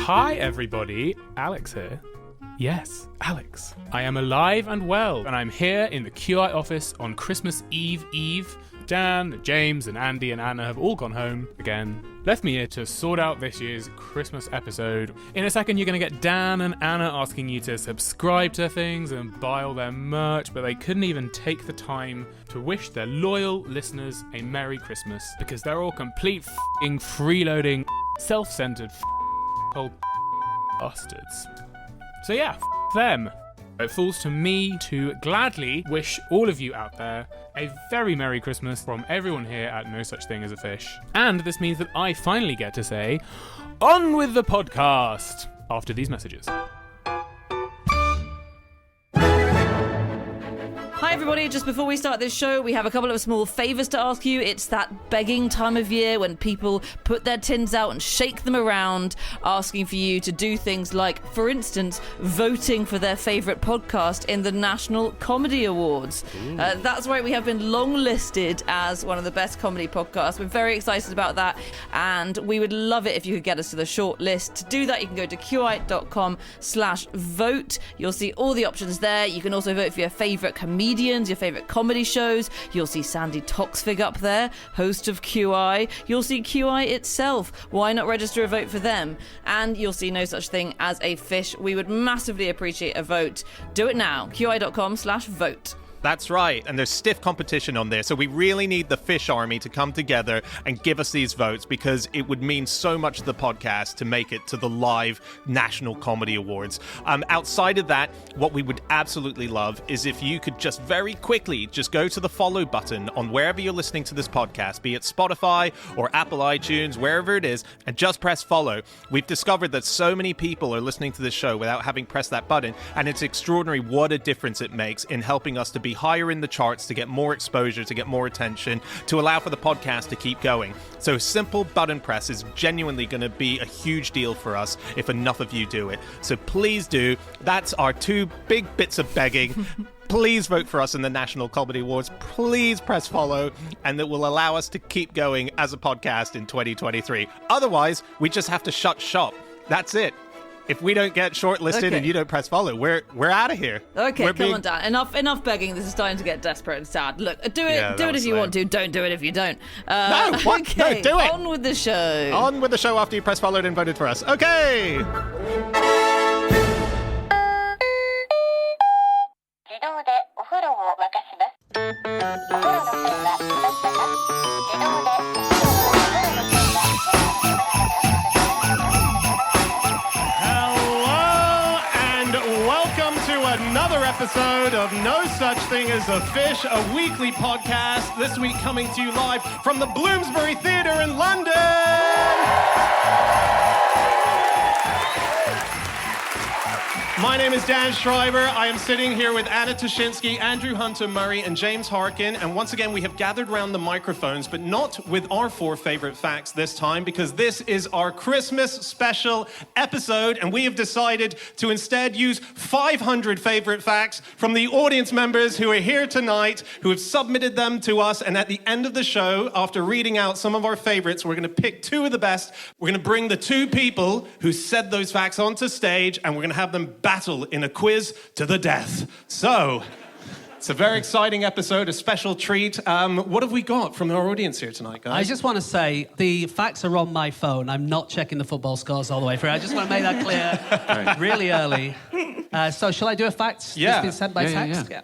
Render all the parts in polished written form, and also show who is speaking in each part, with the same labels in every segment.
Speaker 1: Hi everybody, Alex here. Yes, Alex. I am alive and well, and I'm here in the QI office on Christmas Eve. Dan, James, and Andy and Anna have all gone home again. Left me here to sort out this year's Christmas episode. In a second, you're going to get Dan and Anna asking you to subscribe to things and buy all their merch, but they couldn't even take the time to wish their loyal listeners a Merry Christmas because they're all complete f***ing freeloading, self-centered f***hole bastards. So yeah, f*** them. It falls to me to gladly wish all of you out there a very Merry Christmas from everyone here at No Such Thing as a Fish. And this means that I finally get to say, on with the podcast, after these messages.
Speaker 2: Hi everybody, just before we start this show, we have a couple of small favours to ask you. It's that begging time of year when people put their tins out and shake them around, asking for you to do things like, for instance, voting for their favourite podcast in the National Comedy Awards. That's right, we have been long listed as one of the best comedy podcasts. We're very excited about that, and we would love it if you could get us to the short list. To do that, you can go to qi.com/vote. You'll see all the options there. You can also vote for your favourite comedians, your favourite comedy shows. You'll see Sandy Toksvig up there, host of QI. You'll see QI itself. Why not register a vote for them? And you'll see No Such Thing as a Fish. We would massively appreciate a vote. Do it now. qi.com/vote.
Speaker 3: That's right, and there's stiff competition on there, so we really need the Fish Army to come together and give us these votes because it would mean so much to the podcast to make it to the live National Comedy Awards. Outside of that, what we would absolutely love is if you could just very quickly just go to the follow button on wherever you're listening to this podcast, be it Spotify or Apple iTunes, wherever it is, and just press follow. We've discovered that so many people are listening to this show without having pressed that button, and it's extraordinary what a difference it makes in helping us to be higher in the charts, to get more exposure, to get more attention, to allow for the podcast to keep going. So a simple button press is genuinely going to be a huge deal for us if enough of you do it. So please do. That's our two big bits of begging. Please vote for us in the National Comedy Awards. Please press follow, and that will allow us to keep going as a podcast in 2023. Otherwise, we just have to shut shop. That's it. If we don't get shortlisted and you don't press follow, we're out of here.
Speaker 2: Okay, come on, Dan. Enough begging. This is starting to get desperate and sad. Look, do it if you want to. Don't do it if you don't.
Speaker 3: No, what?
Speaker 2: Okay,
Speaker 3: no, do it.
Speaker 2: On with the show.
Speaker 3: On with the show after you press followed and voted for us. Okay. Another episode of No Such Thing as a Fish, a weekly podcast. This week coming to you live from the Bloomsbury Theatre in London. My name is Dan Schreiber. I am sitting here with Anna Toshinsky, Andrew Hunter-Murray, and James Harkin. And once again, we have gathered around the microphones, but not with our four favorite facts this time, because this is our Christmas special episode, and we have decided to instead use 500 favorite facts from the audience members who are here tonight, who have submitted them to us. And at the end of the show, after reading out some of our favorites, we're going to pick two of the best. We're going to bring the two people who said those facts onto stage, and we're going to have them battle in a quiz to the death. So, it's a very exciting episode, a special treat. What have we got from our audience here tonight, guys?
Speaker 4: I just want to say, the facts are on my phone. I'm not checking the football scores all the way through. I just want to make that clear really early. So, shall I do a fact that's been sent by text? Yeah.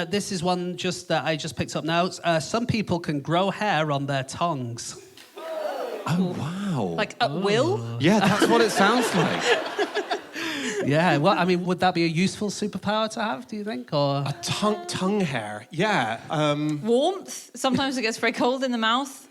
Speaker 4: This is one that I just picked up now. Some people can grow hair on their tongues.
Speaker 5: Oh, wow.
Speaker 2: Like at will?
Speaker 5: Yeah, that's what it sounds like.
Speaker 4: Yeah, well, I mean, would that be a useful superpower to have, do you think? Or
Speaker 3: a tongue hair, yeah.
Speaker 2: Warmth. Sometimes it gets very cold in the mouth.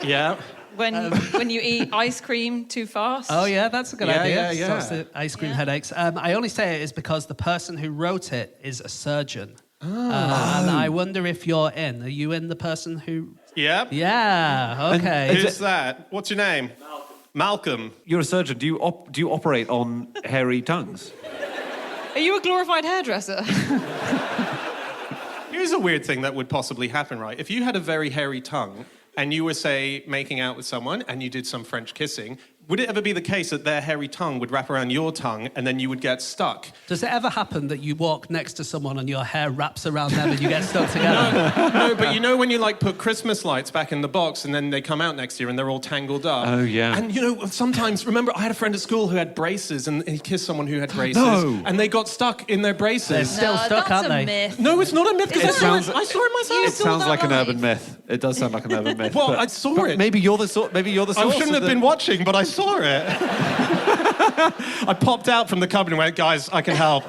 Speaker 3: Yeah.
Speaker 2: When you eat ice cream too fast.
Speaker 4: Oh, yeah, that's a good idea.
Speaker 3: Yeah.
Speaker 4: Stops the ice cream headaches. I only say it is because the person who wrote it is a surgeon. And I wonder if you're in. Are you in the person who...
Speaker 3: Yep.
Speaker 4: Yeah, okay.
Speaker 3: Who's that? What's your name? Malcolm.
Speaker 5: You're a surgeon. Do you operate on hairy tongues?
Speaker 2: Are you a glorified hairdresser?
Speaker 3: Here's a weird thing that would possibly happen, right? If you had a very hairy tongue and you were, say, making out with someone and you did some French kissing,
Speaker 6: would it ever be the case that their hairy tongue would wrap around your tongue and then you would get stuck?
Speaker 4: Does it ever happen that you walk next to someone and your hair wraps around them and you get stuck together?
Speaker 6: No, but you know when you like put Christmas lights back in the box and then they come out next year and they're all tangled up?
Speaker 5: Oh, yeah.
Speaker 6: And you know, sometimes, remember, I had a friend at school who had braces and he kissed someone who had braces.
Speaker 5: No.
Speaker 6: And they got stuck in their braces.
Speaker 4: They're still stuck, aren't they?
Speaker 2: Myth.
Speaker 6: No, it's not a myth, because I saw it myself.
Speaker 5: It sounds like an urban myth. It does sound like an urban myth.
Speaker 6: Well, I saw it.
Speaker 5: Maybe you're the source.
Speaker 6: I shouldn't have been watching, but I saw it. I popped out from the cupboard and went, guys, I can help.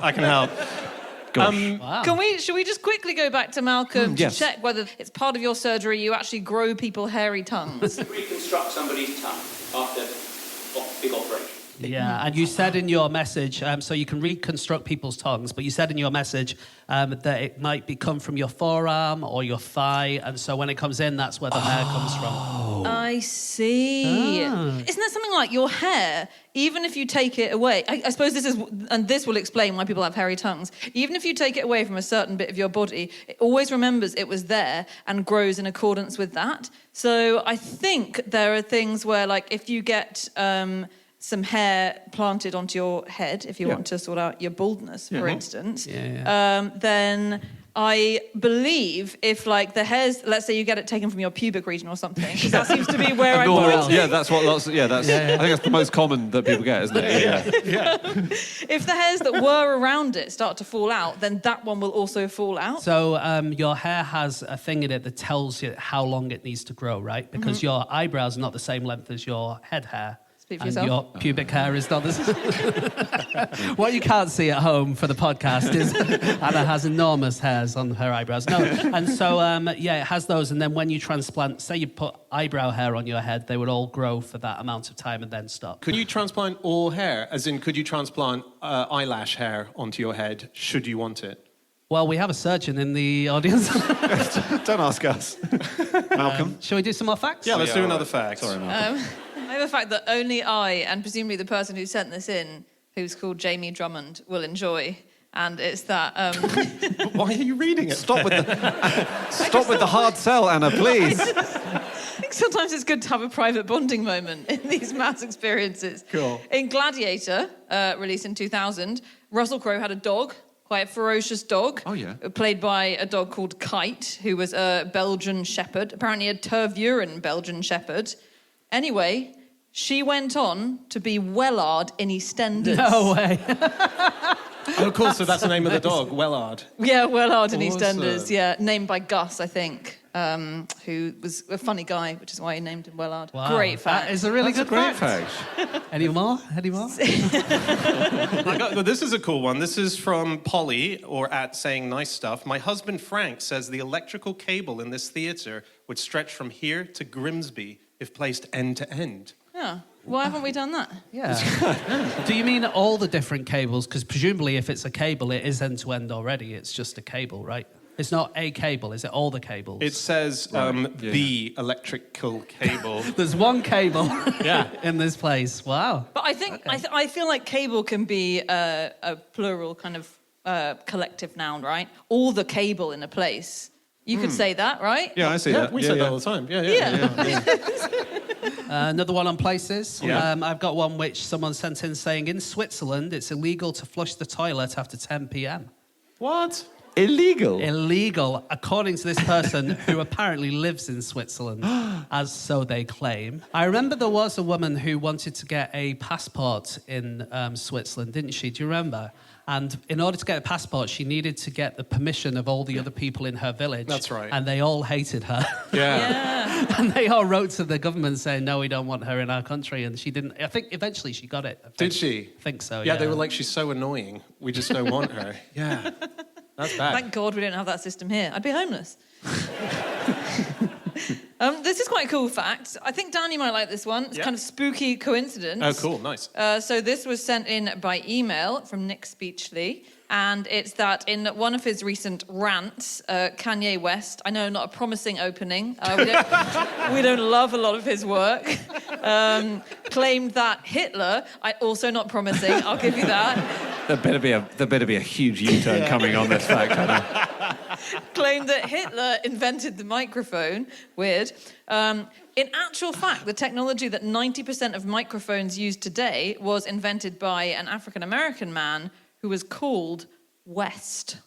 Speaker 5: Gosh.
Speaker 4: Wow.
Speaker 2: Should we just quickly go back to Malcolm to
Speaker 5: yes.
Speaker 2: check whether it's part of your surgery you actually grow people hairy tongues?
Speaker 7: Reconstruct somebody's tongue after big operation.
Speaker 4: Yeah, and you said in your message, so you can reconstruct people's tongues, but you said in your message that it might come from your forearm or your thigh, and so when it comes in, that's where the hair comes from.
Speaker 2: I see. Isn't that something like your hair, even if you take it away, I suppose this will explain why people have hairy tongues, even if you take it away from a certain bit of your body, it always remembers it was there and grows in accordance with that. So I think there are things where, like, if you get some hair planted onto your head, if you want to sort out your baldness, for instance, then I believe if, like, the hairs, let's say you get it taken from your pubic region or something, because that seems to be where I'm pointing.
Speaker 5: Yeah, that's what lots. I think that's the most common that people get, isn't it? Yeah.
Speaker 2: If the hairs that were around it start to fall out, then that one will also fall out.
Speaker 4: So your hair has a thing in it that tells you how long it needs to grow, right? Because your eyebrows are not the same length as your head hair.
Speaker 2: Speak for
Speaker 4: and
Speaker 2: yourself.
Speaker 4: your pubic hair is not the same. What you can't see at home for the podcast is Anna has enormous hairs on her eyebrows. No, and so, it has those. And then when you transplant, say you put eyebrow hair on your head, they would all grow for that amount of time and then stop.
Speaker 6: Could you transplant all hair? As in, could you transplant eyelash hair onto your head, should you want it?
Speaker 4: Well, we have a surgeon in the audience.
Speaker 5: Don't ask us. Malcolm?
Speaker 4: Shall we do some more facts?
Speaker 6: Yeah, let's do another fact.
Speaker 5: Sorry, Malcolm.
Speaker 2: I have a fact that only I, and presumably the person who sent this in, who's called Jamie Drummond, will enjoy. And it's that...
Speaker 6: Why are you reading it?
Speaker 5: Stop with the hard sell, Anna, please.
Speaker 2: I think sometimes it's good to have a private bonding moment in these mass experiences.
Speaker 6: Cool.
Speaker 2: In Gladiator, released in 2000, Russell Crowe had a dog, quite a ferocious dog.
Speaker 5: Oh, yeah.
Speaker 2: Played by a dog called Kite, who was a Belgian Shepherd, apparently a Tervuren Belgian Shepherd. Anyway, she went on to be Wellard in EastEnders.
Speaker 4: No way.
Speaker 6: Oh, cool. So that's the name of the dog, Wellard.
Speaker 2: Yeah, Wellard in
Speaker 6: Awesome.
Speaker 2: EastEnders. Yeah, named by Gus, I think, who was a funny guy, which is why he named him Wellard.
Speaker 4: Wow,
Speaker 2: Great fact.
Speaker 4: That is a really good
Speaker 5: Great
Speaker 4: fact.
Speaker 5: fact.
Speaker 4: Any more?
Speaker 6: Well, this is a cool one. This is from Polly, or at Saying Nice Stuff. My husband Frank says the electrical cable in this theatre would stretch from here to Grimsby if placed end to end.
Speaker 2: Yeah. Why haven't we done that?
Speaker 4: Yeah. Do you mean all the different cables? Because presumably if it's a cable, it is end-to-end already. It's just a cable, right? It's not a cable, is it all the cables?
Speaker 6: It says the electrical cable.
Speaker 4: There's one cable
Speaker 6: Yeah.
Speaker 4: in this place. Wow.
Speaker 2: But I think I feel like cable can be a plural kind of collective noun, right? All the cable in a place. You could say that, right?
Speaker 5: Yeah, I see
Speaker 6: Yeah,
Speaker 5: that.
Speaker 6: we say that all the time. Yeah.
Speaker 4: Another one on places.
Speaker 6: Yeah.
Speaker 4: I've got one which someone sent in saying, in Switzerland, it's illegal to flush the toilet after 10 p.m.
Speaker 6: What?
Speaker 5: Illegal?
Speaker 4: Illegal, according to this person who apparently lives in Switzerland, as so they claim. I remember there was a woman who wanted to get a passport in Switzerland, didn't she? Do you remember? And in order to get a passport, she needed to get the permission of all the other people in her village.
Speaker 6: That's right.
Speaker 4: And they all hated her.
Speaker 2: Yeah.
Speaker 4: And they all wrote to the government saying, no, we don't want her in our country. And she didn't. I think eventually she got it.
Speaker 6: Did she?
Speaker 4: I think so,
Speaker 6: Yeah, they were like, she's so annoying. We just don't want her. Yeah. That's bad.
Speaker 2: Thank God we don't have that system here. I'd be homeless. This is quite a cool fact. I think Dan, you might like this one. It's kind of spooky coincidence.
Speaker 6: Oh, cool. Nice.
Speaker 2: So this was sent in by email from Nick Speechley. And it's that in one of his recent rants, Kanye West, I know, not a promising opening, we don't love a lot of his work, claimed that Hitler, also not promising, I'll give you that.
Speaker 5: There better be a huge U-turn coming on this fact.
Speaker 2: Claimed that Hitler invented the microphone. Weird. In actual fact, the technology that 90% of microphones used today was invented by an African-American man who was called West.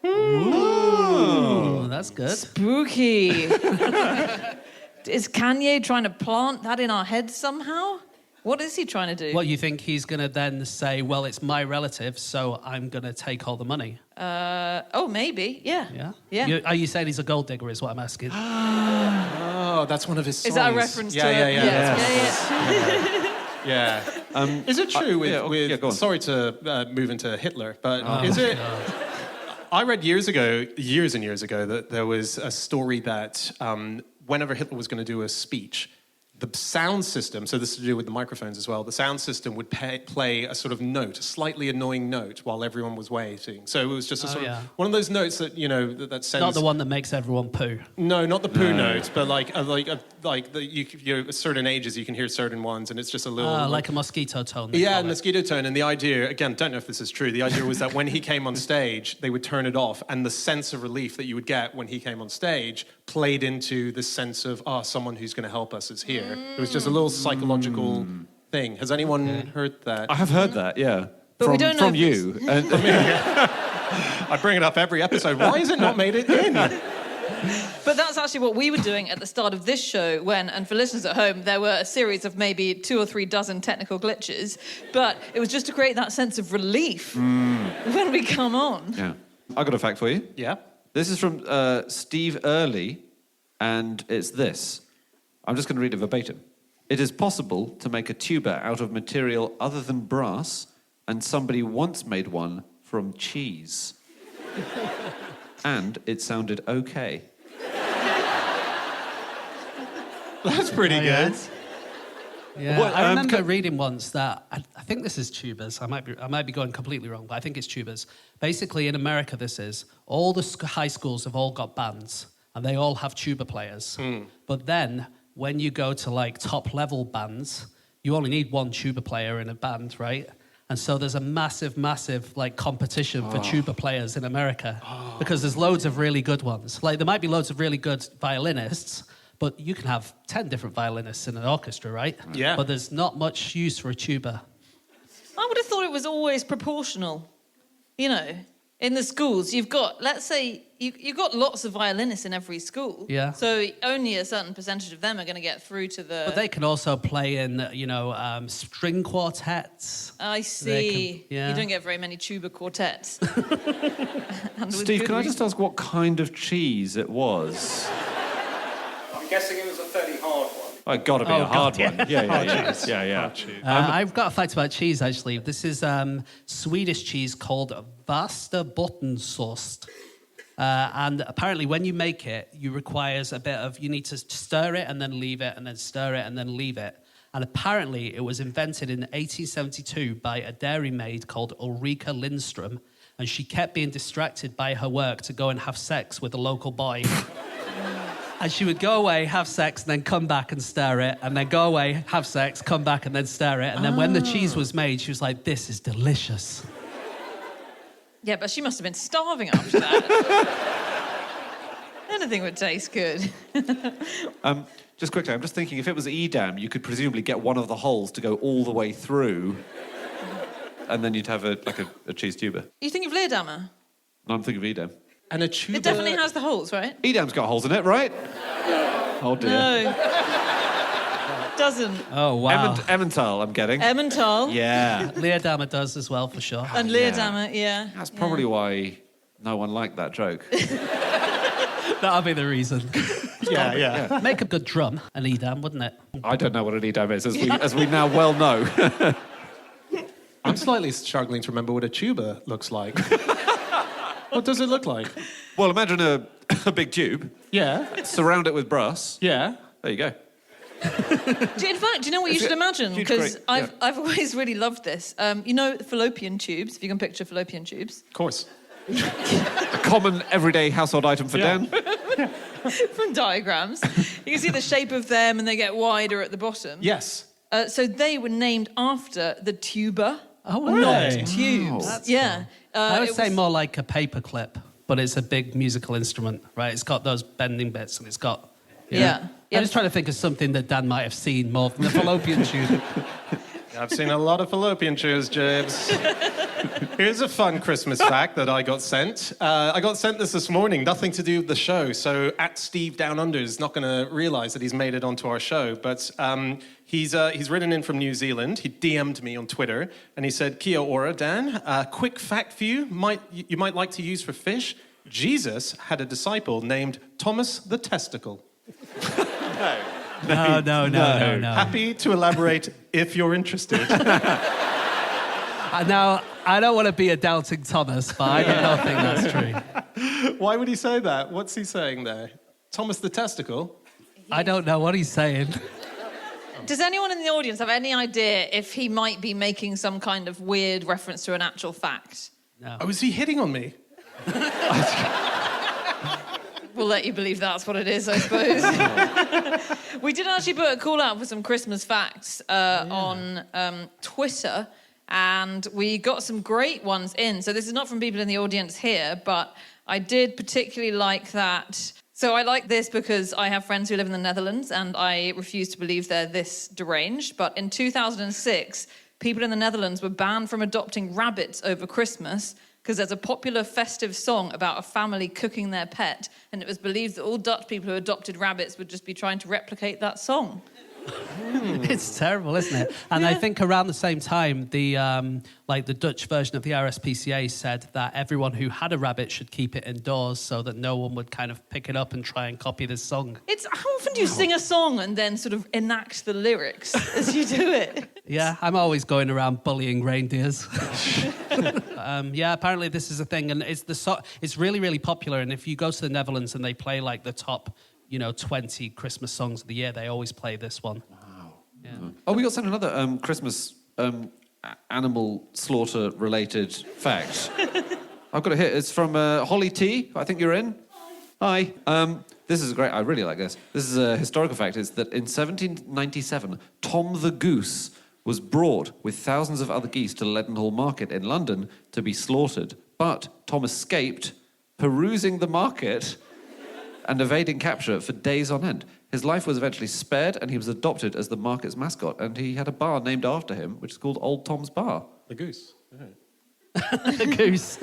Speaker 4: Ooh, that's good.
Speaker 2: Spooky. Is Kanye trying to plant that in our heads somehow? What is he trying to do?
Speaker 4: What, you think he's going to then say, well, it's my relative, so I'm going to take all the money?
Speaker 2: Maybe, yeah.
Speaker 4: Yeah? Are you saying he's a gold digger is what I'm asking?
Speaker 6: Oh, that's one of his songs.
Speaker 2: Is that a reference to...
Speaker 6: Yeah. Is it true sorry to move into Hitler, but is it... I read years and years ago, that there was a story that whenever Hitler was going to do a speech, the sound system, so this is to do with the microphones as well, the sound system would play a sort of note, a slightly annoying note while everyone was waiting. So it was just a sort of, one of those notes that, that sends...
Speaker 4: Not the one that makes everyone poo.
Speaker 6: No, not the poo note, but certain ages you can hear certain ones, and it's just a little...
Speaker 4: like a mosquito tone.
Speaker 6: Yeah, mosquito tone, and the idea, again, don't know if this is true, the idea was that when he came on stage, they would turn it off, and the sense of relief that you would get when he came on stage played into this sense of, someone who's going to help us is here. It was just a little psychological thing. Has anyone heard that?
Speaker 5: I have heard that, yeah.
Speaker 2: But we don't know
Speaker 5: from you.
Speaker 6: I bring it up every episode. Why has it not made it in?
Speaker 2: But that's actually what we were doing at the start of this show and for listeners at home, there were a series of maybe 2 or 3 dozen technical glitches, but it was just to create that sense of relief when we come on.
Speaker 5: Yeah. I got a fact for you.
Speaker 6: Yeah.
Speaker 5: This is from Steve Early, and it's this. I'm just going to read it verbatim. It is possible to make a tuba out of material other than brass, and somebody once made one from cheese. And it sounded okay.
Speaker 6: That's pretty good.
Speaker 4: Yeah, well, I remember reading once that I think this is tubas. I might be going completely wrong, but I think it's tubas. Basically, in America, this is all the high schools have all got bands, and they all have tuba players. But then, when you go to top level bands, you only need one tuba player in a band, right? And so there's a massive competition for tuba players in America because there's loads of really good ones. There might be loads of really good violinists, but you can have 10 different violinists in an orchestra, right?
Speaker 6: Yeah.
Speaker 4: But there's not much use for a tuba.
Speaker 2: I would have thought it was always proportional. In the schools, you've got, let's say, you've got lots of violinists in every school. Yeah. So only a certain percentage of them are going to get through to the...
Speaker 4: But they can also play in, string quartets.
Speaker 2: I see. You don't get very many tuba quartets.
Speaker 5: Steve, can I just ask what kind of cheese it was?
Speaker 7: I'm guessing it was a fairly hard one.
Speaker 5: Oh, it's got to be a hard one. Yeah.
Speaker 4: I've got a fact about cheese, actually. This is Swedish cheese called Västerbottensost. And apparently when you make it, you need to stir it and then leave it, and then stir it and then leave it. And apparently it was invented in 1872 by a dairy maid called Ulrika Lindström, and she kept being distracted by her work to go and have sex with a local boy. And she would go away, have sex, and then come back and stir it, and then go away, have sex, come back and then stir it. And then when the cheese was made, she was like, this is delicious.
Speaker 2: Yeah, but she must have been starving after that. Anything would taste good.
Speaker 5: Just quickly, I'm just thinking, if it was Edam, you could presumably get one of the holes to go all the way through, and then you'd have a cheese tuba.
Speaker 2: You think of Leerdammer?
Speaker 5: I'm thinking of Edam.
Speaker 6: And a tuba...
Speaker 2: It definitely has the holes, right?
Speaker 5: Edam's got holes in it, right? Oh, dear.
Speaker 2: No. Doesn't.
Speaker 4: Oh, wow.
Speaker 5: Emmental, I'm getting.
Speaker 2: Emmental.
Speaker 5: Yeah.
Speaker 4: Leerdammer does as well, for sure.
Speaker 2: And Leerdammer, yeah.
Speaker 5: That's probably why no one liked that joke.
Speaker 4: That'll be the reason.
Speaker 6: Yeah.
Speaker 4: Make a good drum, an Edam, wouldn't it?
Speaker 5: I don't know what an Edam is, as we now well know.
Speaker 6: I'm slightly struggling to remember what a tuba looks like. What does it look like?
Speaker 5: Well, imagine a big tube.
Speaker 6: Yeah.
Speaker 5: Surround it with brass.
Speaker 6: Yeah.
Speaker 5: There you go.
Speaker 2: In fact, do you know what you should imagine? Because I've always really loved this. You know fallopian tubes, if you can picture fallopian tubes.
Speaker 6: Of course.
Speaker 5: A common everyday household item for Dan.
Speaker 2: From diagrams. You can see the shape of them and they get wider at the bottom.
Speaker 6: Yes.
Speaker 2: So they were named after the tuba.
Speaker 4: Oh,
Speaker 2: not
Speaker 4: really?
Speaker 2: tubes.
Speaker 4: That's
Speaker 2: yeah.
Speaker 4: I would say more like a paperclip, but it's a big musical instrument, right? It's got those bending bits and it's got...
Speaker 2: Yeah.
Speaker 4: I'm just trying to think of something that Dan might have seen more than the fallopian tube.
Speaker 6: I've seen a lot of fallopian tubes, James. Here's a fun Christmas fact that I got sent. I got sent this morning, nothing to do with the show. So @Steve Down Under is not going to realise that he's made it onto our show. But he's written in from New Zealand. He DM'd me on Twitter and he said, "Kia ora, Dan. Quick fact for you might like to use for fish. Jesus had a disciple named Thomas the Testicle."
Speaker 4: No.
Speaker 6: Happy to elaborate if you're interested.
Speaker 4: Now, I don't want to be a doubting Thomas, but I do not think that's true.
Speaker 6: Why would he say that? What's he saying there? Thomas the Testicle?
Speaker 4: I don't know what he's saying.
Speaker 2: Does anyone in the audience have any idea if he might be making some kind of weird reference to an actual fact?
Speaker 4: No.
Speaker 6: Oh, is he hitting on me?
Speaker 2: We'll let you believe that's what it is, I suppose. We did actually put a call out for some Christmas facts on Twitter, and we got some great ones in. So this is not from people in the audience here, but I did particularly like that. So I like this because I have friends who live in the Netherlands, and I refuse to believe they're this deranged. But in 2006, people in the Netherlands were banned from adopting rabbits over Christmas because there's a popular festive song about a family cooking their pet, and it was believed that all Dutch people who adopted rabbits would just be trying to replicate that song.
Speaker 4: It's terrible, isn't it? And I think around the same time, the Dutch version of the RSPCA said that everyone who had a rabbit should keep it indoors so that no one would kind of pick it up and try and copy this song.
Speaker 2: How often do you sing a song and then sort of enact the lyrics as you do it?
Speaker 4: Yeah, I'm always going around bullying reindeers. Apparently this is a thing, and it's really, really popular. And if you go to the Netherlands and they play like the top 20 Christmas songs of the year, they always play this one.
Speaker 5: Wow.
Speaker 4: Yeah.
Speaker 5: Oh, we got sent another Christmas animal slaughter-related fact. I've got it here. It's from Holly T. I think you're in. Hi. This is great. I really like this. This is a historical fact. It's that in 1797, Tom the Goose was brought with thousands of other geese to Leadenhall Market in London to be slaughtered. But Tom escaped, perusing the market and evading capture for days on end. His life was eventually spared, and he was adopted as the market's mascot, and he had a bar named after him, which is called Old Tom's Bar.
Speaker 6: The goose.
Speaker 4: The goose.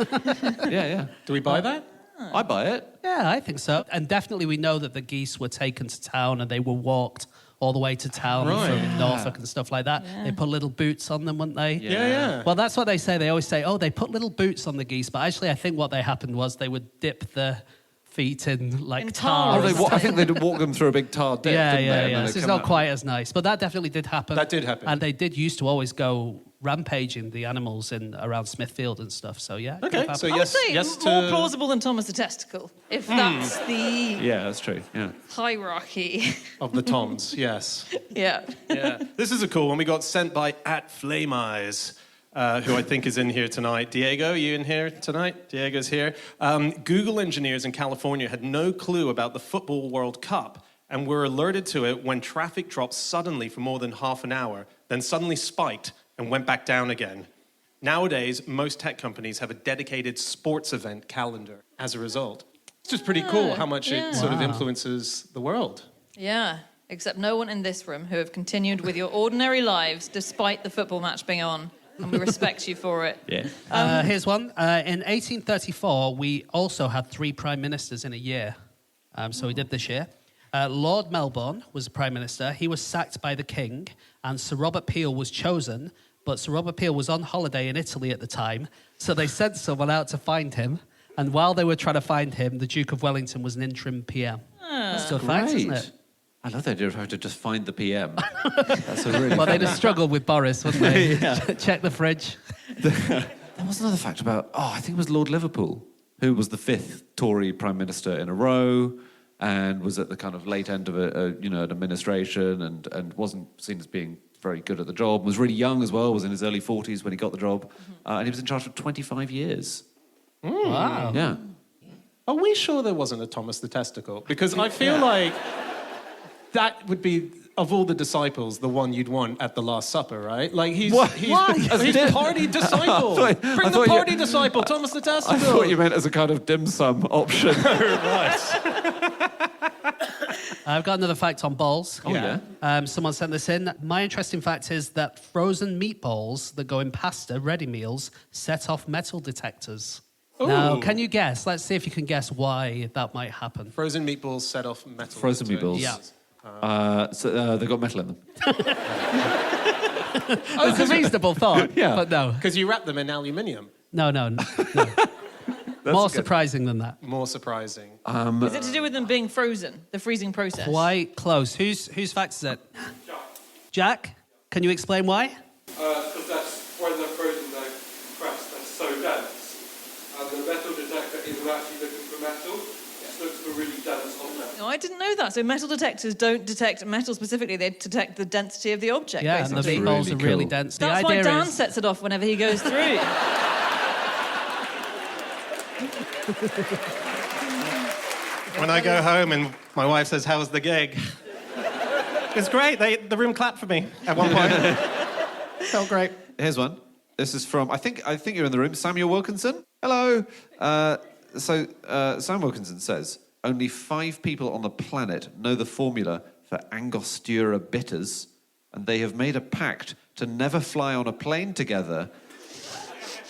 Speaker 5: Yeah.
Speaker 6: Do we buy that?
Speaker 5: I buy it.
Speaker 4: Yeah, I think so. And definitely we know that the geese were taken to town and they were walked all the way to town from Norfolk and stuff like that. Yeah. They put little boots on them, wouldn't they?
Speaker 6: Yeah.
Speaker 4: Well, that's what they say. They always say, they put little boots on the geese. But actually, I think what happened was they would dip the feet in tar.
Speaker 5: I think they'd walk them through a big tar dip.
Speaker 4: Yeah. So it's not quite as nice. But that definitely did happen.
Speaker 6: That did happen.
Speaker 4: And they did used to always go rampaging the animals around Smithfield and stuff. So yeah.
Speaker 6: Okay. So
Speaker 2: I would say more plausible than Thomas the Testicle, if that's the
Speaker 5: that's true. Yeah.
Speaker 2: hierarchy
Speaker 6: of the Toms. Yes.
Speaker 2: Yeah.
Speaker 6: This is a cool one. We got sent by @FlameEyes. Who I think is in here tonight. Diego, you in here tonight? Diego's here. Google engineers in California had no clue about the Football World Cup and were alerted to it when traffic dropped suddenly for more than half an hour, then suddenly spiked and went back down again. Nowadays, most tech companies have a dedicated sports event calendar as a result. It's just pretty cool how much it sort of influences the world.
Speaker 2: Yeah, except no one in this room who have continued with your ordinary lives despite the football match being on. And we respect you for it.
Speaker 5: Yeah.
Speaker 4: Here's one. In 1834, we also had 3 prime ministers in a year. So we did this year. Lord Melbourne was the prime minister. He was sacked by the king, and Sir Robert Peel was chosen. But Sir Robert Peel was on holiday in Italy at the time, so they sent someone out to find him. And while they were trying to find him, the Duke of Wellington was an interim PM. That's a good fact, isn't it?
Speaker 5: I love the idea of how to just find the PM. That's a really
Speaker 4: they'd have struggled with Boris, wouldn't they? Check the fridge.
Speaker 5: There was another fact about, I think it was Lord Liverpool, who was the 5th Tory Prime Minister in a row. and was at the kind of late end of an administration and wasn't seen as being very good at the job, was really young as well, was in his early 40s when he got the job, and he was in charge for 25 years.
Speaker 4: Wow.
Speaker 5: Yeah.
Speaker 6: Are we sure there wasn't a Thomas the Testicle? Because I feel like that would be, of all the disciples, the one you'd want at the Last Supper, right? Like, he's party disciple. Bring the party disciple, Thomas the Testicle.
Speaker 5: I thought you meant as a kind of dim sum option.
Speaker 4: I've got another fact on balls.
Speaker 5: Oh, yeah?
Speaker 4: Someone sent this in. My interesting fact is that frozen meatballs that go in pasta, ready meals, set off metal detectors.
Speaker 6: Ooh.
Speaker 4: Now, can you guess? Let's see if you can guess why that might happen.
Speaker 6: Frozen meatballs set off metal.
Speaker 5: Frozen meatballs.
Speaker 4: Yeah.
Speaker 5: So they've got metal in them.
Speaker 4: It's a reasonable thought, but no.
Speaker 6: Because you wrap them in aluminium.
Speaker 4: No. More surprising than that.
Speaker 6: More surprising.
Speaker 2: Is it to do with them being frozen, the freezing process?
Speaker 4: Quite close. Whose fact is it? Jack, can you explain why?
Speaker 8: Because that's when they're frozen, they're pressed, they're so dense. And the metal detector isn't actually looking for metal, it looks for really dense objects.
Speaker 2: No, I didn't know that. So metal detectors don't detect metal specifically, they detect the density of the object,
Speaker 4: Yeah,
Speaker 2: basically.
Speaker 4: and the meatballs
Speaker 5: really
Speaker 4: are really
Speaker 5: cool.
Speaker 4: dense.
Speaker 2: That's why Dan sets it off whenever he goes through.
Speaker 3: When I go home and my wife says, "How was the gig?" It's great. The room clapped for me at one point. Felt great.
Speaker 5: Here's one. This is from, I think you're in the room, Samuel Wilkinson. Hello. Sam Wilkinson says, only 5 people on the planet know the formula for Angostura bitters, and they have made a pact to never fly on a plane together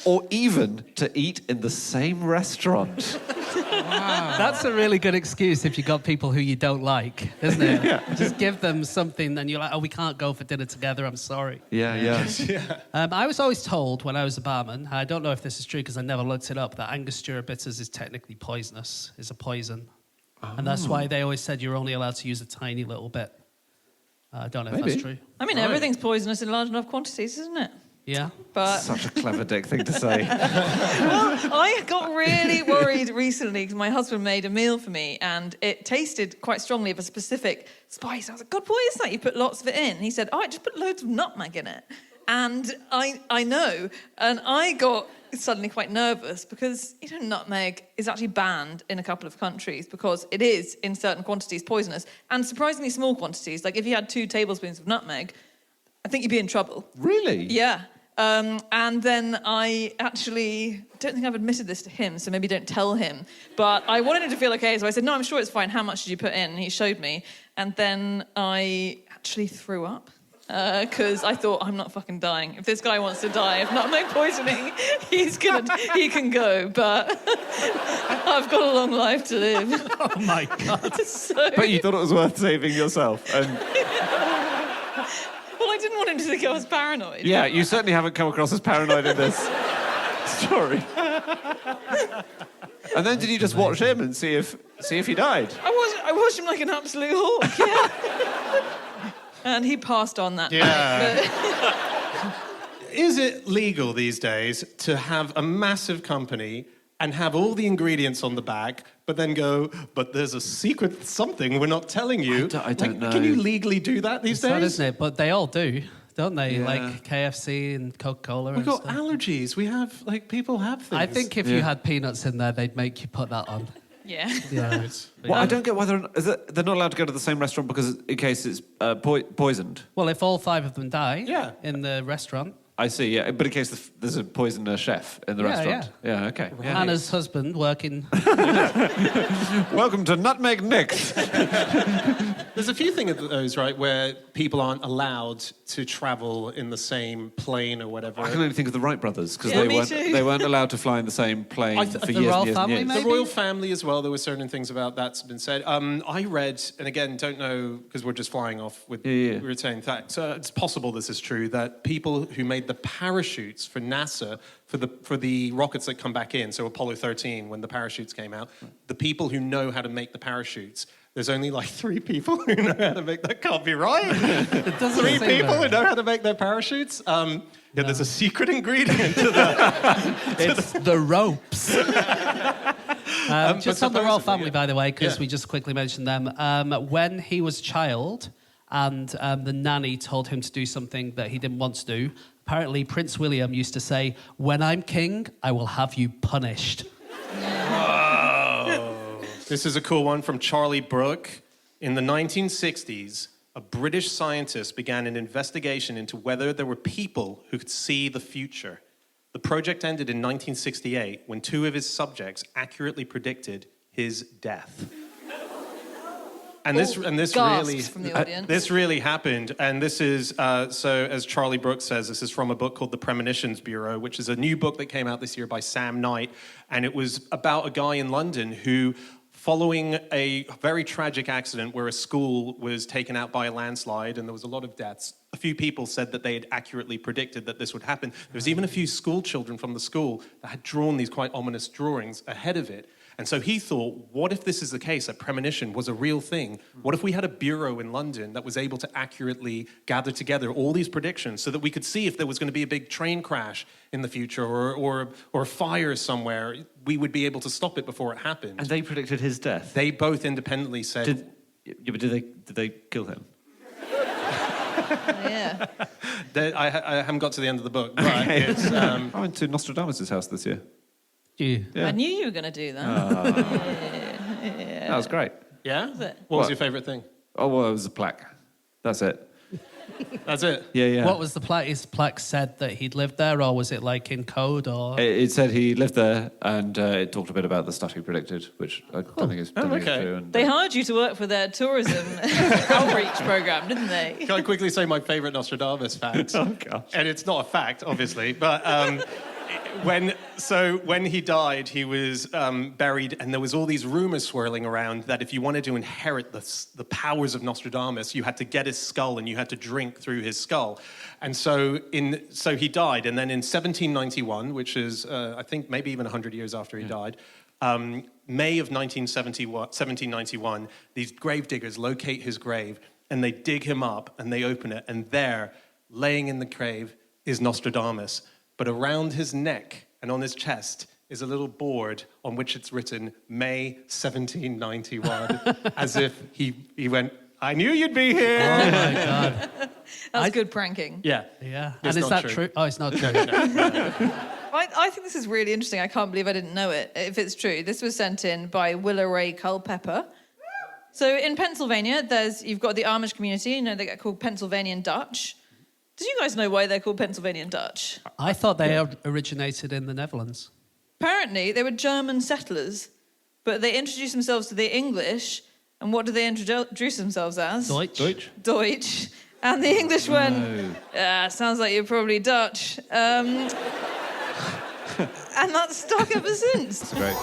Speaker 5: or even to eat in the same restaurant.
Speaker 4: Wow. That's a really good excuse if you got people who you don't like, isn't it? Yeah. Just give them something and you're like, oh, we can't go for dinner together, I'm sorry.
Speaker 5: Yeah.
Speaker 4: I was always told when I was a barman, I don't know if this is true because I never looked it up, that Angostura bitters is technically poisonous, is a poison. Oh. And that's why they always said you're only allowed to use a tiny little bit. I don't know if that's true.
Speaker 2: I mean, everything's poisonous in large enough quantities, isn't it?
Speaker 4: Yeah.
Speaker 2: But
Speaker 5: Such a clever dick thing to say.
Speaker 2: well, I got really worried recently because my husband made a meal for me and it tasted quite strongly of a specific spice. I was like, God, what is that? You put lots of it in. He said, I just put loads of nutmeg in it. And I know. And I got suddenly quite nervous because, nutmeg is actually banned in a couple of countries because it is, in certain quantities, poisonous. And surprisingly small quantities. Like if you had 2 tablespoons of nutmeg, I think you'd be in trouble.
Speaker 5: Really?
Speaker 2: Yeah. And then I actually don't think I've admitted this to him, so maybe don't tell him. But I wanted him to feel okay, so I said, no, I'm sure it's fine. How much did you put in? And he showed me. And then I actually threw up because I thought, I'm not fucking dying. If this guy wants to die of nutmeg poisoning, he can go. But I've got a long life to live.
Speaker 4: Oh, my God.
Speaker 5: But you thought it was worth saving yourself. And...
Speaker 2: Well, I didn't want him to think I was paranoid.
Speaker 5: Yeah, you certainly haven't come across as paranoid in this story. And then did you just watch him and see if he died?
Speaker 2: I watched him like an absolute hawk, yeah. And he passed on that night.
Speaker 6: Is it legal these days to have a massive company and have all the ingredients on the back, but then go, but there's a secret something we're not telling you?
Speaker 5: I don't know.
Speaker 6: Can you legally do that these days?
Speaker 4: Sad, isn't it? But they all do, don't they? Yeah. Like KFC and Coca-Cola
Speaker 6: We've got
Speaker 4: stuff.
Speaker 6: allergies. We have, people have things.
Speaker 4: I think if you had peanuts in there, they'd make you put that on.
Speaker 2: Yeah.
Speaker 4: Yeah.
Speaker 5: Well, I don't get why they're not allowed to go to the same restaurant because in case it's poisoned.
Speaker 4: Well, if all 5 of them die in the restaurant...
Speaker 5: I see, yeah. But in case there's a poisoned chef in the restaurant. Yeah, okay.
Speaker 6: Right.
Speaker 5: Yeah.
Speaker 4: Hannah's husband working...
Speaker 5: Welcome to Nutmeg Nick's.
Speaker 6: There's a few things of those, right, where people aren't allowed to travel in the same plane or whatever.
Speaker 5: I can only think of the Wright brothers because
Speaker 2: too.
Speaker 5: they weren't allowed to fly in the same plane for years and years and years.
Speaker 6: The royal family as well, there were certain things about that's been said. I read, and again, don't know, because we're just flying off with... We were saying that. So it's possible this is true, that people who made the parachutes for NASA, for the rockets that come back in, so Apollo 13, when the parachutes came out, the people who know how to make the parachutes, there's only 3 people who know how to make that. Can't be right. 3 people who know how to make their parachutes. There's a secret ingredient to that.
Speaker 4: It's the ropes. Just on the royal family, by the way, because we just quickly mentioned them. When he was a child and the nanny told him to do something that he didn't want to do, apparently Prince William used to say, "When I'm king, I will have you punished."
Speaker 3: Whoa. This is a cool one from Charlie Brooke. In the 1960s, a British scientist began an investigation into whether there were people who could see the future. The project ended in 1968 when 2 of his subjects accurately predicted his death. And this really
Speaker 2: from the audience.
Speaker 3: This really happened, and this is so as Charlie Brooks says, this is from a book called The Premonitions Bureau, which is a new book that came out this year by Sam Knight, and it was about a guy in London who, following a very tragic accident where a school was taken out by a landslide and there was a lot of deaths, a few people said that they had accurately predicted that this would happen. There was even a few school children from the school that had drawn these quite ominous drawings ahead of it. And so he thought, what if this is the case, that premonition was a real thing? What if we had a bureau in London that was able to accurately gather together all these predictions so that we could see if there was going to be a big train crash in the future or a fire somewhere, we would be able to stop it before it happened.
Speaker 5: And they predicted his death?
Speaker 3: They both independently said...
Speaker 5: But did they kill him?
Speaker 2: Yeah.
Speaker 3: I haven't got to the end of the book, but it's...
Speaker 5: I went to Nostradamus' house this year.
Speaker 4: Yeah.
Speaker 2: I knew you were going to do that.
Speaker 5: That was great.
Speaker 3: Yeah?
Speaker 2: Was it?
Speaker 3: What was your favourite thing?
Speaker 5: Oh, well, it was a plaque. That's it.
Speaker 3: That's it?
Speaker 5: Yeah.
Speaker 4: What was the plaque? His plaque said that he'd lived there, or was it like in code? Or
Speaker 5: It said he lived there, and it talked a bit about the stuff he predicted, which I don't think is true. And,
Speaker 2: They hired you to work for their tourism outreach program, didn't they?
Speaker 3: Can I quickly say my favourite Nostradamus fact?
Speaker 5: Oh, gosh.
Speaker 3: And it's not a fact, obviously, but when he died, he was buried, and there was all these rumours swirling around that if you wanted to inherit the powers of Nostradamus, you had to get his skull and you had to drink through his skull. And so he died, and then in 1791, which is, I think, maybe even 100 years after he died, May of 1791, these grave diggers locate his grave, and they dig him up, and they open it, and there, laying in the grave, is Nostradamus. But around his neck and on his chest is a little board on which it's written May 1791, as if he went, "I knew you'd be here."
Speaker 4: oh my god!
Speaker 2: That's good pranking.
Speaker 3: Yeah.
Speaker 4: And
Speaker 3: It's
Speaker 4: is
Speaker 3: not
Speaker 4: that
Speaker 3: true.
Speaker 4: true? Oh, it's not true.
Speaker 2: I think this is really interesting. I can't believe I didn't know it. If it's true, this was sent in by Willa Ray Culpepper. So in Pennsylvania, you've got the Amish community. They get called Pennsylvanian Dutch. Did you guys know why they're called Pennsylvanian Dutch?
Speaker 4: I thought they originated in the Netherlands.
Speaker 2: Apparently, they were German settlers, but they introduced themselves to the English, and what did they introduce themselves as? Deutsch. And the English went, sounds like you're probably Dutch. And that's stuck ever since.
Speaker 5: That's great.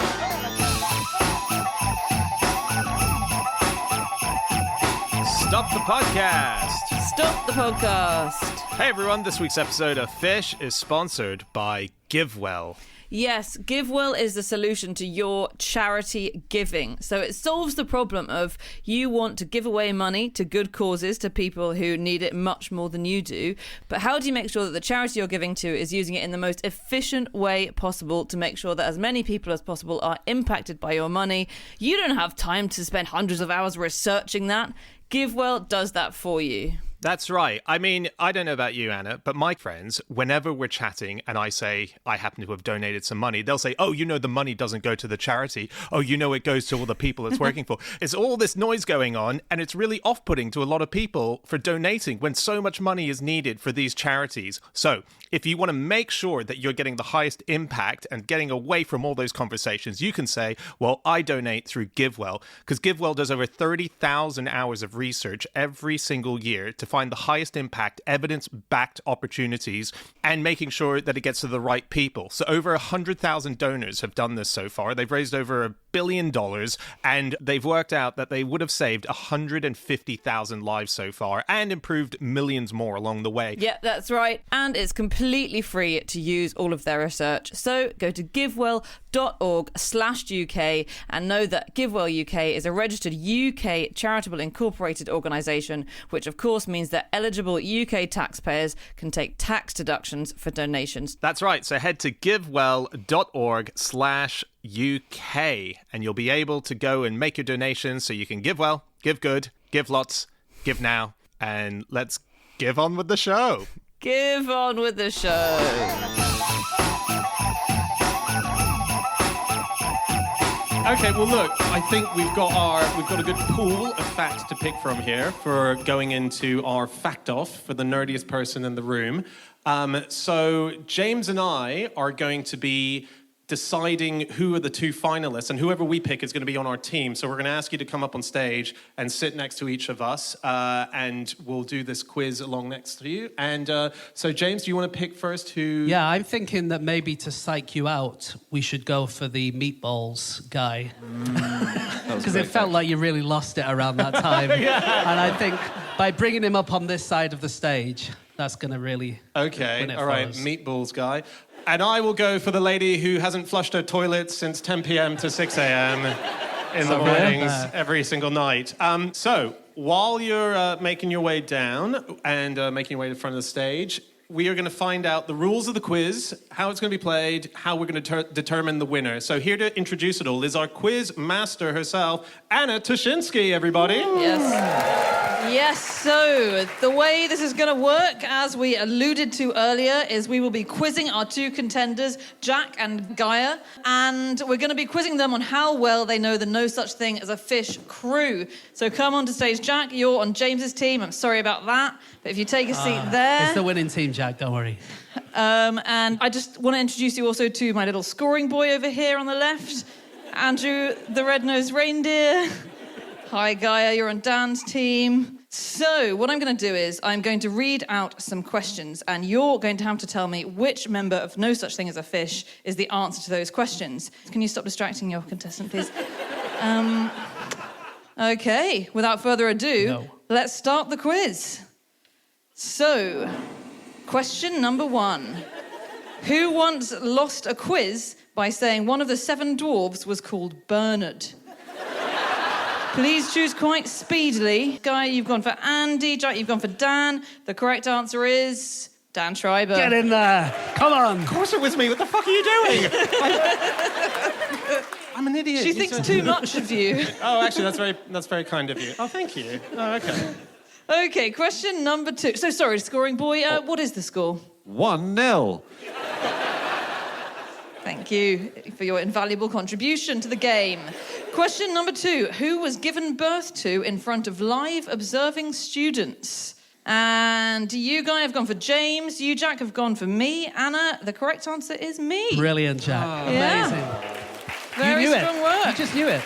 Speaker 3: Stop the podcast.
Speaker 2: Stop the podcast.
Speaker 3: Hey everyone, this week's episode of Fish is sponsored by GiveWell.
Speaker 2: Yes, GiveWell is the solution to your charity giving. So it solves the problem of you want to give away money to good causes, to people who need it much more than you do. But how do you make sure that the charity you're giving to is using it in the most efficient way possible to make sure that as many people as possible are impacted by your money? You don't have time to spend hundreds of hours researching that. GiveWell does that for you.
Speaker 3: That's right. I mean, I don't know about you, Anna, but my friends, whenever we're chatting and I say I happen to have donated some money, they'll say, oh, the money doesn't go to the charity. Oh, it goes to all the people it's working for. It's all this noise going on, and it's really off-putting to a lot of people for donating when so much money is needed for these charities. So if you want to make sure that you're getting the highest impact and getting away from all those conversations, you can say, well, I donate through GiveWell, because GiveWell does over 30,000 hours of research every single year to find the highest impact, evidence-backed opportunities and making sure that it gets to the right people. So over 100,000 donors have done this so far. They've raised over $1 billion, and they've worked out that they would have saved 150,000 lives so far and improved millions more along the way.
Speaker 2: Yeah, that's right. And it's completely free to use all of their research. So go to givewell.org/UK and know that GiveWell UK is a registered UK charitable incorporated organisation, which of course means that eligible UK taxpayers can take tax deductions for donations.
Speaker 3: That's right. So head to givewell.org/UK UK, and you'll be able to go and make your donations so you can give well, give good, give lots, give now, and let's give on with the show.
Speaker 2: Give on with the show.
Speaker 6: Okay, well, look, I think we've got a good pool of facts to pick from here for going into our fact off for the nerdiest person in the room. So James and I are going to be deciding who are the two finalists, and whoever we pick is going to be on our team. So we're going to ask you to come up on stage and sit next to each of us, and we'll do this quiz along next to you. And so, James, do you want to pick first who...
Speaker 4: Yeah, I'm thinking that maybe to psych you out, we should go for the meatballs guy. Because it felt like you really lost it around that time. Yeah. And I think by bringing him up on this side of the stage, that's going to really...
Speaker 6: Okay, all right, meatballs guy. And I will go for the lady who hasn't flushed her toilet since 10 p.m. to 6 a.m. in the mornings every single night. So while you're making your way down and making your way to the front of the stage, we are going to find out the rules of the quiz, how it's going to be played, how we're going to determine the winner. So here to introduce it all is our quiz master herself, Anna Tushinsky, everybody.
Speaker 2: Yes, so the way this is going to work, as we alluded to earlier, is we will be quizzing our two contenders, Jack and Gaia, and we're going to be quizzing them on how well they know the No Such Thing as a Fish crew. So come on to stage, Jack. You're on James's team. I'm sorry about that, but if you take a seat there...
Speaker 4: It's the winning team, Jack, don't worry.
Speaker 2: And I just want to introduce you also to my little scoring boy over here on the left, Andrew, the red-nosed reindeer. Hi, Gaia, you're on Dan's team. So what I'm going to do is I'm going to read out some questions, and you're going to have to tell me which member of No Such Thing as a Fish is the answer to those questions. Can you stop distracting your contestant, please? Okay, without further ado, Let's start the quiz. So, question number 1. Who once lost a quiz by saying one of the 7 dwarves was called Bernard? Please choose quite speedily. Guy, you've gone for Andy. Jack, you've gone for Dan. The correct answer is Dan Schreiber.
Speaker 4: Get in there. Come on.
Speaker 6: Of course it was me. What the fuck are you doing? I'm an idiot.
Speaker 2: She thinks too much of you.
Speaker 6: Oh, actually, that's very kind of you. Oh, thank you. Oh, okay.
Speaker 2: Okay, question number 2. So, sorry, scoring boy, what is the score?
Speaker 5: 1-0.
Speaker 2: Thank you for your invaluable contribution to the game. Question number 2. Who was given birth to in front of live observing students? And you, Guy, have gone for James. You, Jack, have gone for me. Anna, the correct answer is me.
Speaker 4: Brilliant, Jack.
Speaker 2: Oh.
Speaker 4: Amazing.
Speaker 2: Yeah. Very strong work.
Speaker 4: You just knew it.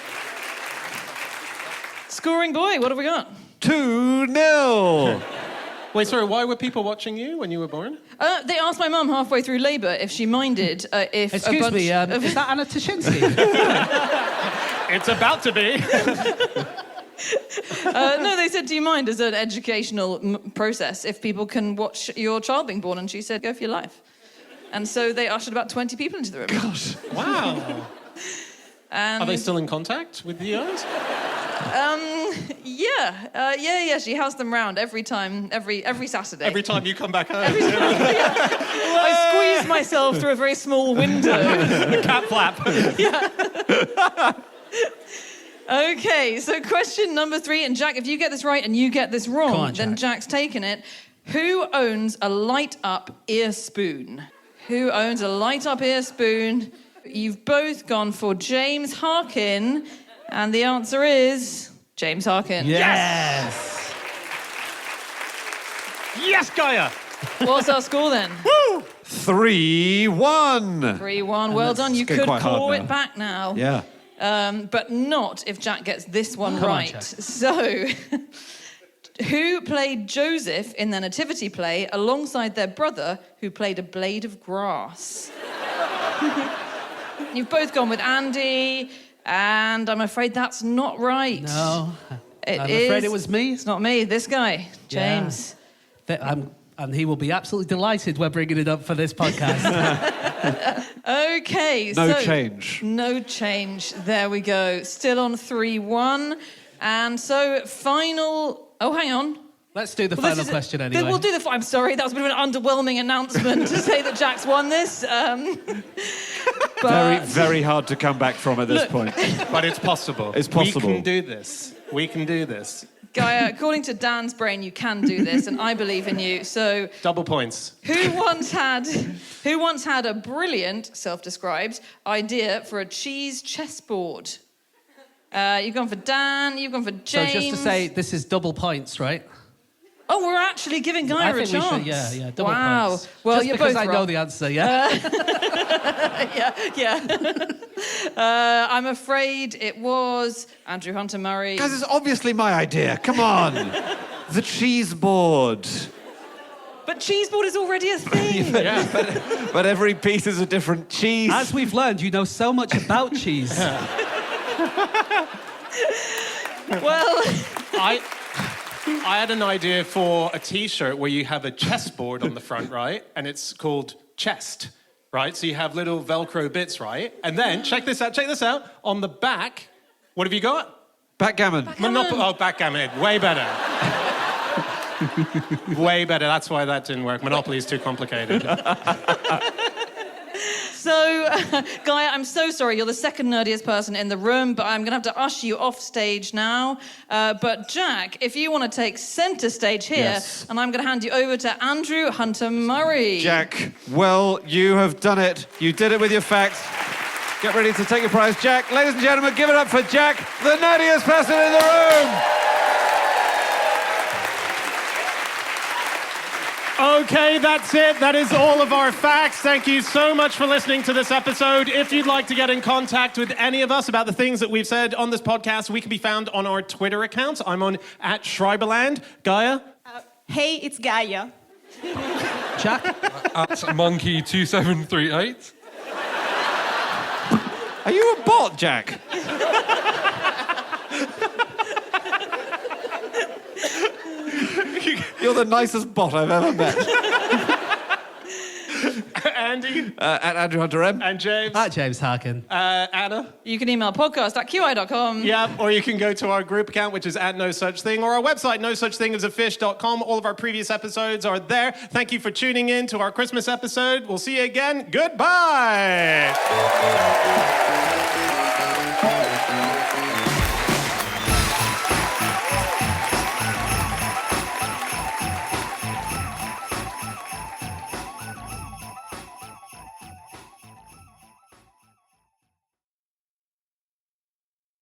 Speaker 2: Scoring boy, what have we got?
Speaker 5: 2-0.
Speaker 6: Wait, sorry, why were people watching you when you were born?
Speaker 2: They asked my mum halfway through labour if she minded if
Speaker 4: Excuse me, is that Anna Tushinsky?
Speaker 6: It's about to be.
Speaker 2: No, they said, do you mind as an educational process if people can watch your child being born? And she said, go for your life. And so they ushered about 20 people into the room.
Speaker 6: Gosh, wow. Are they still in contact with you guys?
Speaker 2: Yeah. She has them round every time, every Saturday.
Speaker 6: Every time you come back home.
Speaker 2: I squeeze myself through a very small window.
Speaker 6: The cat flap.
Speaker 2: Yeah. Okay, so question number 3, and Jack, if you get this right and you get this wrong, then Jack's taken it. Who owns a light-up ear spoon? Who owns a light-up ear spoon? You've both gone for James Harkin, and the answer is James Harkin.
Speaker 4: Yes!
Speaker 6: Yes, Gaia!
Speaker 2: What's our score then?
Speaker 6: Woo!
Speaker 5: 3-1.
Speaker 2: 3-1. Well done. You could claw it back now.
Speaker 5: Yeah.
Speaker 2: But not if Jack gets this one
Speaker 4: Come
Speaker 2: right.
Speaker 4: on,
Speaker 2: So, who played Joseph in their nativity play alongside their brother who played a blade of grass? You've both gone with Andy, and I'm afraid that's not right.
Speaker 4: No. I'm afraid it was me.
Speaker 2: It's not me, this guy, James.
Speaker 4: Yeah. And he will be absolutely delighted we're bringing it up for this podcast.
Speaker 2: Okay,
Speaker 5: No change.
Speaker 2: No change. There we go. Still on 3-1. And so final... Oh, hang on.
Speaker 4: Let's do the final question anyway.
Speaker 2: We'll do I'm sorry, that was a bit of an underwhelming announcement to say that Jack's won this.
Speaker 5: Very, very hard to come back from at this point.
Speaker 6: But it's possible.
Speaker 5: It's possible.
Speaker 6: We can do this. We can do this.
Speaker 2: Gaia, according to Dan's brain, you can do this, and I believe in you. So,
Speaker 6: double points.
Speaker 2: Who once had a brilliant, self-described, idea for a cheese chessboard? You've gone for Dan. You've gone for James.
Speaker 4: So just to say, this is double points, right?
Speaker 2: Oh, we're actually giving Gaia a chance.
Speaker 4: Yeah, double
Speaker 2: wow.
Speaker 4: points.
Speaker 2: Well,
Speaker 4: just
Speaker 2: you're
Speaker 4: because
Speaker 2: both
Speaker 4: I
Speaker 2: wrong.
Speaker 4: know the answer, yeah.
Speaker 2: yeah. I'm afraid it was Andrew Hunter Murray.
Speaker 5: Guys, it's obviously my idea. Come on. The cheese board.
Speaker 2: But cheese board is already a thing.
Speaker 5: But every piece is a different cheese.
Speaker 4: As we've learned, you know so much about cheese.
Speaker 2: Well,
Speaker 6: I had an idea for a T-shirt where you have a chessboard on the front, right? And it's called chest, right? So you have little Velcro bits, right? And then, check this out. On the back, what have you got?
Speaker 5: Backgammon.
Speaker 6: Backgammon. Way better. Way better. That's why that didn't work. Monopoly is too complicated.
Speaker 2: So, Gaia, I'm so sorry. You're the second nerdiest person in the room, but I'm going to have to usher you off stage now. But Jack, if you want to take centre stage here, and I'm going to hand you over to Andrew Hunter Murray.
Speaker 5: Jack, well, you have done it. You did it with your facts. Get ready to take your prize. Jack, ladies and gentlemen, give it up for Jack, the nerdiest person in the room.
Speaker 6: Okay, that's it. That is all of our facts. Thank you so much for listening to this episode. If you'd like to get in contact with any of us about the things that we've said on this podcast, we can be found on our Twitter accounts. I'm on @Schreiberland. Gaia?
Speaker 9: Hey, it's Gaia.
Speaker 4: Jack?
Speaker 10: @Monkey2738.
Speaker 5: Are you a bot, Jack? You're the nicest bot I've ever met.
Speaker 6: Andy?
Speaker 5: At Andrew Hunter M.
Speaker 6: And James?
Speaker 4: At James Harkin.
Speaker 6: Anna?
Speaker 2: You can email podcast@qi.com.
Speaker 6: Yeah, or you can go to our group account, which is @NoSuchThing, or our website, nosuchthingasafish.com. All of our previous episodes are there. Thank you for tuning in to our Christmas episode. We'll see you again. Goodbye!